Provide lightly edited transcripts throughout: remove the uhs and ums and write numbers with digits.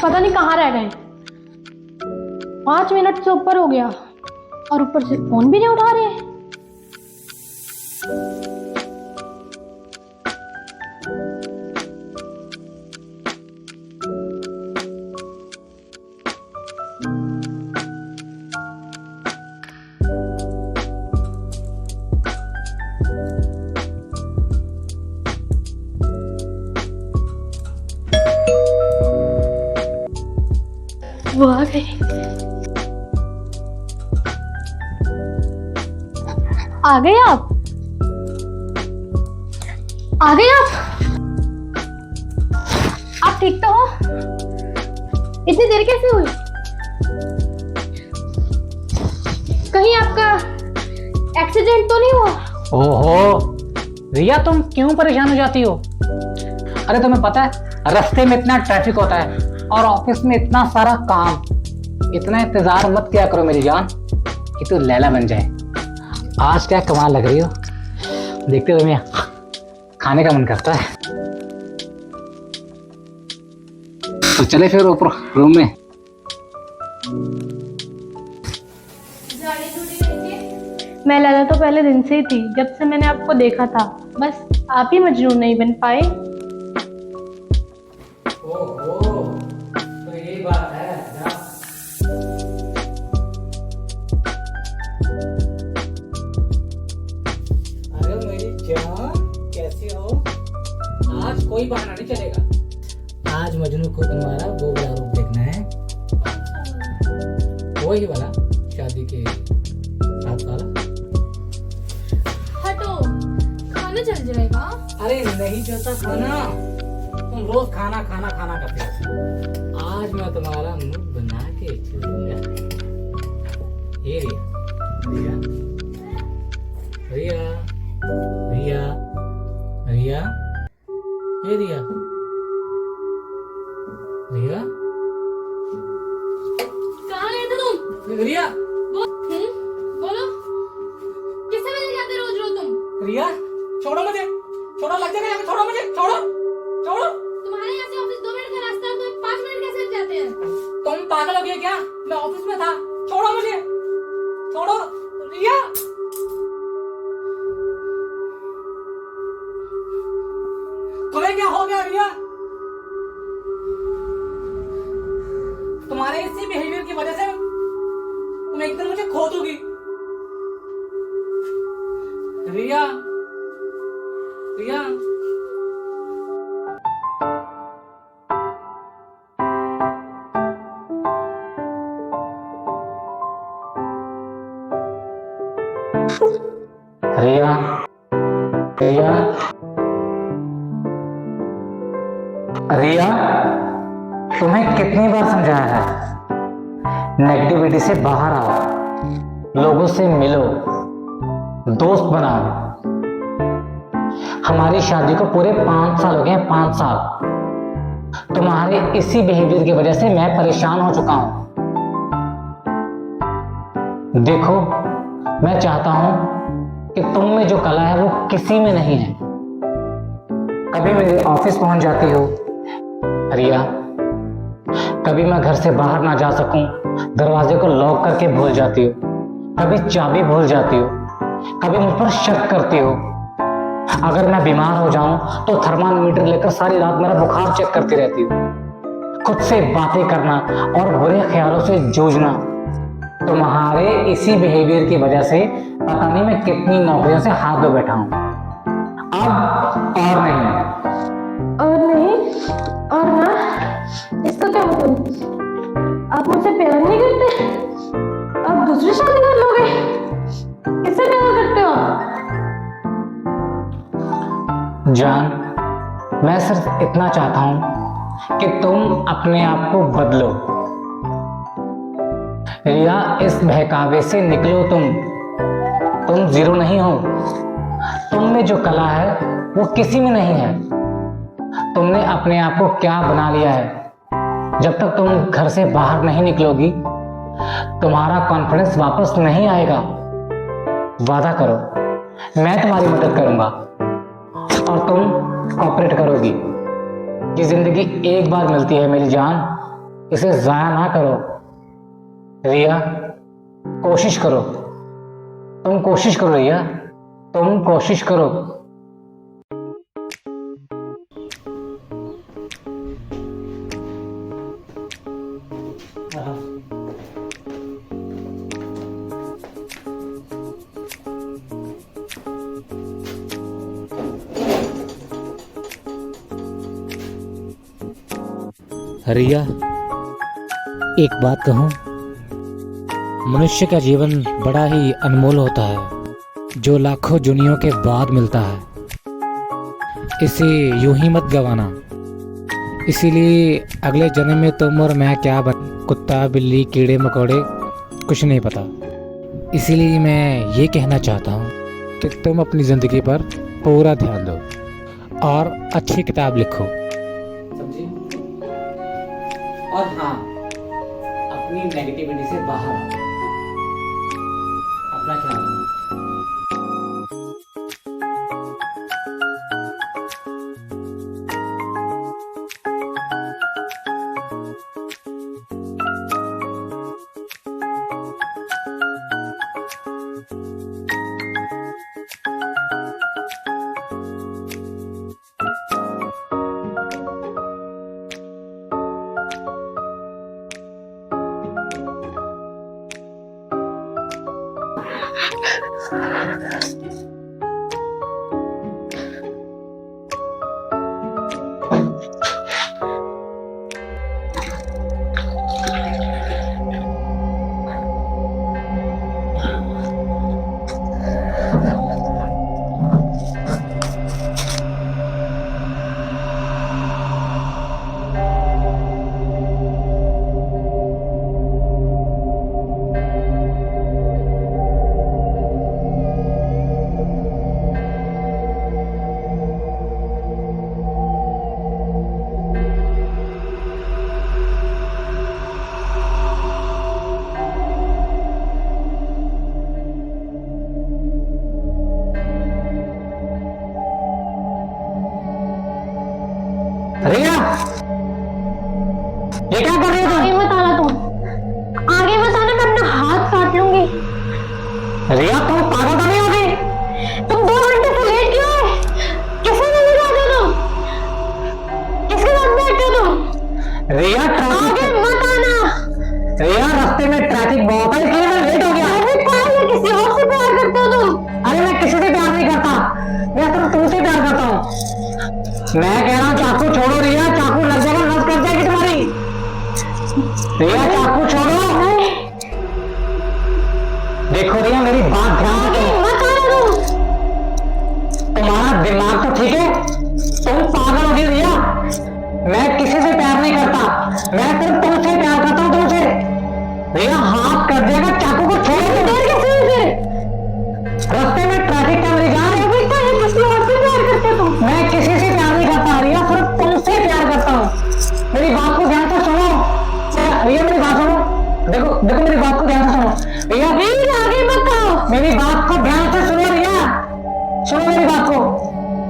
पता नहीं कहाँ रह गए। 5 मिनट से ऊपर हो गया और ऊपर से फोन भी नहीं उठा रहे। वो आ गए। आ गए आप? आ गए आप? आप ठीक तो हो? इतनी देर कैसे हुई? कहीं आपका एक्सीडेंट तो नहीं हुआ? ओहो रिया, तुम क्यों परेशान हो जाती हो? अरे तुम्हें पता है रास्ते में इतना ट्रैफिक होता है और ऑफिस में इतना सारा काम। इतना इंतजार मत किया करो मेरी जान कि तू लैला बन जाए। आज क्या कमाल लग रही हो, देखते हो तुम्हें खाने का मन करता है। तो चले फिर ऊपर रूम में। मैं लैला तो पहले दिन से ही थी, जब से मैंने आपको देखा था। बस आप ही मजनून नहीं बन पाए। ओहो, तो यही बात है। अरे मेरी जान, कैसी हो? आज कोई बहाना नहीं चलेगा। आज मजनू को तुम्हारा वो वाला रूप देखना है, वही वाला शादी के साथ वाला। हटो, खाना चल जाएगा। अरे नहीं चलता खाना, तुम रोज खाना खाना खाना करते हो। आज मैं तुम्हारा मुंह बना के छोड़ूंगा। ये रिया, रिया, रिया, रिया, रिया, ये रिया, रिया, कहाँ गए थे तुम? रिया, बोलो, किससे मिलने जाते रोज रोज तुम? रिया, छोड़ो मुझे, छोड़ो, लग जाएगा यहाँ पे, छोड़ो मुझे, छोड़ो, छोड़ो। तुम्हारे यहाँ से ऑफिस 2 मिनट का रास्ता है, तो 5 मिनट कैसे लग जाते हैं? तुम पागल हो गए क्या? मैं ऑफिस में था, छोड़ो मुझे, छोड़ो। रिया, तुम्हें क्या हो गया रिया? तुम्हारे इसी बिहेवियर की वजह से तुम एक दिन मुझे खो दोगी। रिया, रिया, रिया, रिया, रिया, तुम्हें कितनी बार समझाया है नेगेटिविटी से बाहर आओ, लोगों से मिलो, दोस्त बनाओ। हमारी शादी को पूरे 5 साल हो गए हैं, 5 साल। तुम्हारे इसी बिहेवियर की वजह से मैं परेशान हो चुका हूं। देखो, मैं चाहता हूं कि तुम में जो कला है वो किसी में नहीं है। कभी मेरे ऑफिस पहुंच जाती हो रिया, कभी मैं घर से बाहर ना जा सकूं, दरवाजे को लॉक करके भूल जाती हो, कभी चाबी भूल जाती हो, कभी मुझ पर शक करती हो। अगर मैं बीमार हो जाऊं तो थर्मामीटर लेकर सारी रात मेरा बुखार चेक करती रहती हो। खुद से बातें करना और बुरे ख्यालों से जूझना, तुम्हारे इसी बिहेवियर की वजह से पता नहीं मैं कितनी नौकरियों से हाथ धो बैठा हूं। अब और नहीं, और नहीं, और ना, इसका क्या मतलब? आप मुझसे प्यार नहीं करते? आप दूसरी शादी कर लोगे? किससे प्यार करते हो आप? जान, मैं सिर्फ इतना चाहता हूं कि तुम अपने आप को बदलो। रिया, इस बहकावे से निकलो। तुम जीरो नहीं हो। तुम में जो कला है वो किसी में नहीं है। तुमने अपने आप को क्या बना लिया है। जब तक तुम घर से बाहर नहीं निकलोगी, तुम्हारा कॉन्फिडेंस वापस नहीं आएगा। वादा करो, मैं तुम्हारी मदद करूंगा और तुम कोऑपरेट करोगी। ये जिंदगी एक बार मिलती है मेरी जान, इसे जाया ना करो। रिया, कोशिश करो, तुम कोशिश करो रिया, तुम कोशिश करो। रिया, एक बात कहूं, मनुष्य का जीवन बड़ा ही अनमोल होता है, जो लाखों जुनियों के बाद मिलता है। इसे यूं ही मत गंवाना। इसीलिए अगले जन्म में तुम और मैं क्या बन, कुत्ता बिल्ली कीड़े मकोड़े कुछ नहीं पता। इसीलिए मैं ये कहना चाहता हूँ कि तुम अपनी ज़िंदगी पर पूरा ध्यान दो और अच्छी किताब लिखो। समझी? और हाँ, अपनी नेगेटिविटी से बाहर आओ। अपना ख्याल रखो। रिया, ये क्या कर रही हो आगे मत आना तुम, आगे मत आना, मैं अपना हाथ काट लूंगी। तुम? रिया, तुम पागल तो नहीं होगी? तुम 2 घंटे से लेट क्यों है? किससे मिलने जाते हो तुम? किसके साथ बैठते हो तुम? रिया, आगे मत आना। रिया, रास्ते में ट्रैफिक बहुत है, इसलिए मैं लेट हो गया। अरे कौन है? किसी और से प्यार करते हो तुम? अरे मैं किसी से प्यार नहीं करता, मैं सिर्फ तुमसे प्यार करता हूँ। मैं कह रहा हूँ चाकू छोड़ो रिया, चाकू लग जाएगा, नस कट जाएगी तुम्हारी। रिया, चाकू छोड़ो। देखो रिया, मेरी बात ध्यान से सुनो। मत आना तुम। तुम्हारा दिमाग तो ठीक है, तुम पागल हो गई रिया। मैं किसी से प्यार नहीं करता, मैं सिर्फ तुमसे प्यार करता हूँ, तुमसे। रिया, हाथ कर देगा, चाकू को छोड़ो। डर कैसे है फिर? रास्ते में ट्रैफिक का मेरी जान है। किसी और से प्यार करते हो तुम? मैं किसी से प्यार नहीं करता रिया, सिर्फ तुमसे प्यार करता हूँ। मेरी बात को ध्यान से सुनो रिया, मेरी बात सुनो। देखो देखो, मेरी बात को ध्यान से सुनो रिया। प्लीज आगे मत आओ। मेरी बात को ध्यान से सुनो रिया, सुनो मेरी बात को।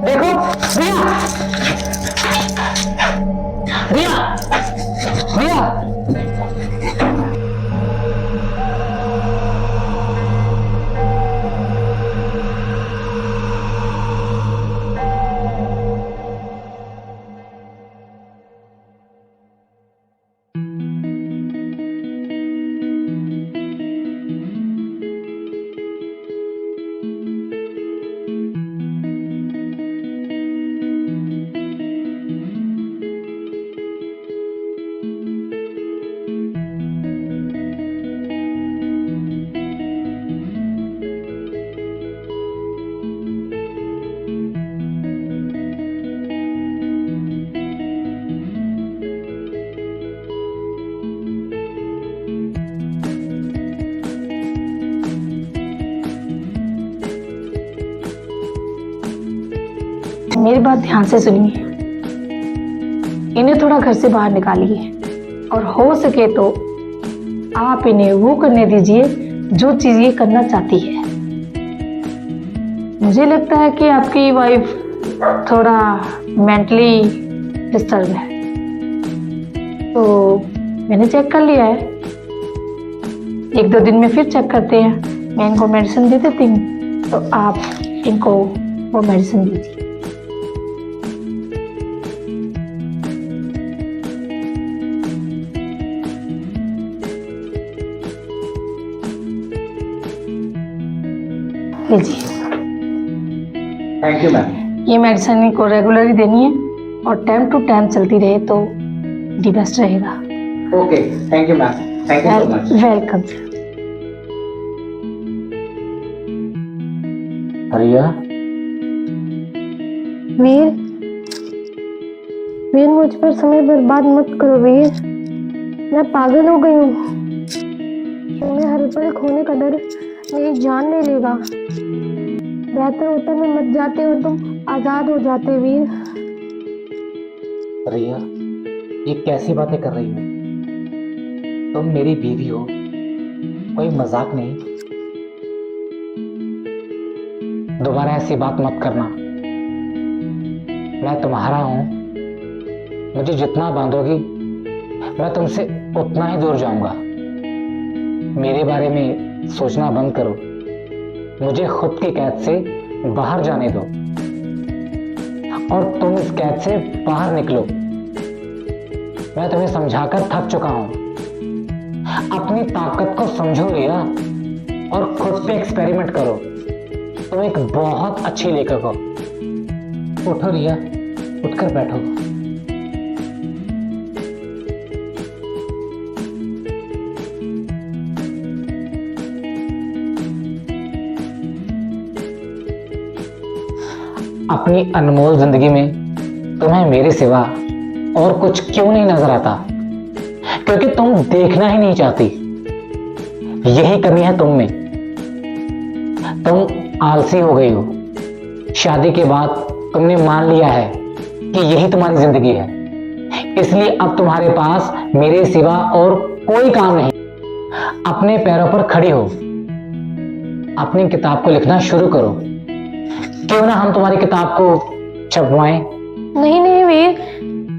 देखो रिया, रिया, रिया, मेरी बात ध्यान से सुनिए। इन्हें थोड़ा घर से बाहर निकालिए और हो सके तो आप इन्हें वो करने दीजिए जो चीज ये करना चाहती है। मुझे लगता है कि आपकी वाइफ थोड़ा मेंटली डिस्टर्ब है, तो मैंने चेक कर लिया है। एक दो दिन में फिर चेक करते हैं। मैं इनको मेडिसिन दे देती हूँ, तो आप इनको वो मेडिसिन दीजिए। लीजिए, थैंक यू मैम। ये मेडिसिन को रेगुलरली देनी है और टाइम टू टाइम चलती रहे तो दी बेस्ट रहेगा। Okay, thank you ma'am, thank you so much. Welcome. Riya, Veer, Veer मुझ पर समय बर्बाद मत करो वीर। मैं पागल हो गई हूँ। तुम्हें हर पल खोने का डर मेरी जान ले लेगा। बेहतर होता मैं मर जाते और तुम आजाद हो जाते वीर। रिया, ये कैसी बातें कर रही हो? तुम मेरी बीवी हो, कोई मजाक नहीं। दोबारा ऐसी बात मत करना। मैं तुम्हारा हूं, मुझे जितना बांधोगी मैं तुमसे उतना ही दूर जाऊंगा। मेरे बारे में सोचना बंद करो, मुझे खुद की कैद से बाहर जाने दो और तुम इस कैद से बाहर निकलो। मैं तुम्हें समझाकर थक चुका हूं। अपनी ताकत को समझो रिया और खुद पे एक्सपेरिमेंट करो। तुम एक बहुत अच्छी लेखक हो। उठो रिया, उठकर बैठो। अपनी अनमोल जिंदगी में तुम्हें मेरे सिवा और कुछ क्यों नहीं नजर आता? क्योंकि तुम देखना ही नहीं चाहती। यही कमी है तुम में। तुम आलसी हो गई हो। शादी के बाद तुमने मान लिया है कि यही तुम्हारी जिंदगी है, इसलिए अब तुम्हारे पास मेरे सिवा और कोई काम नहीं। अपने पैरों पर खड़ी हो, अपनी किताब को लिखना शुरू करो। क्यों ना हम तुम्हारी किताब को छपवाएं? नहीं नहीं वीर,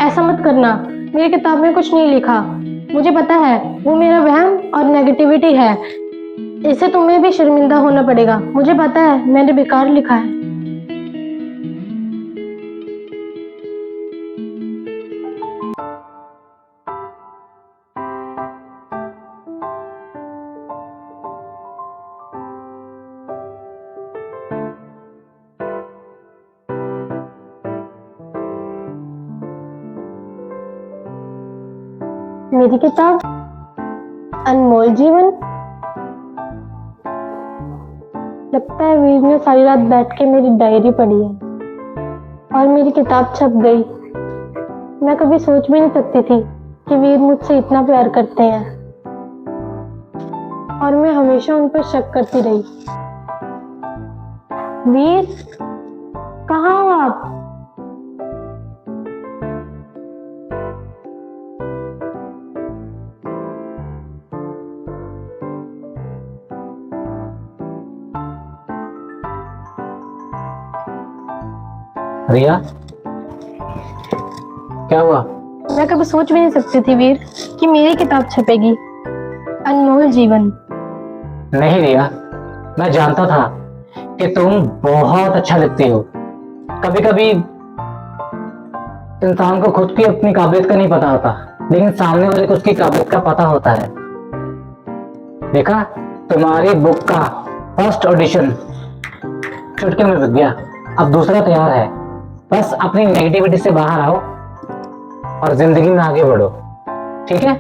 ऐसा मत करना। मेरी किताब में कुछ नहीं लिखा। मुझे पता है वो मेरा वहम और नेगेटिविटी है। इससे तुम्हें भी शर्मिंदा होना पड़ेगा। मुझे पता है मैंने बेकार लिखा है। मेरी किताब अनमोल जीवन। लगता है वीर ने सारी रात बैठ के मेरी डायरी पढ़ी है और मेरी किताब छप गई। मैं कभी सोच भी नहीं सकती थी कि वीर मुझसे इतना प्यार करते हैं और मैं हमेशा उन पर शक करती रही। वीर, कहाँ हो आप? रिया, क्या हुआ? मैं कभी सोच भी नहीं सकती थी वीर कि मेरी किताब छपेगी, अनमोल जीवन। नहीं रिया, मैं जानता था कि तुम बहुत अच्छा लिखती हो। कभी कभी इंसान को खुद की अपनी काबिलियत का नहीं पता होता, लेकिन सामने वाले को उसकी काबिलियत का पता होता है। देखा, तुम्हारी बुक का फर्स्ट ऑडिशन चुटकी में बिक गया। अब दूसरा तैयार है। बस अपनी नेगेटिविटी से बाहर आओ और जिंदगी में आगे बढ़ो, ठीक है?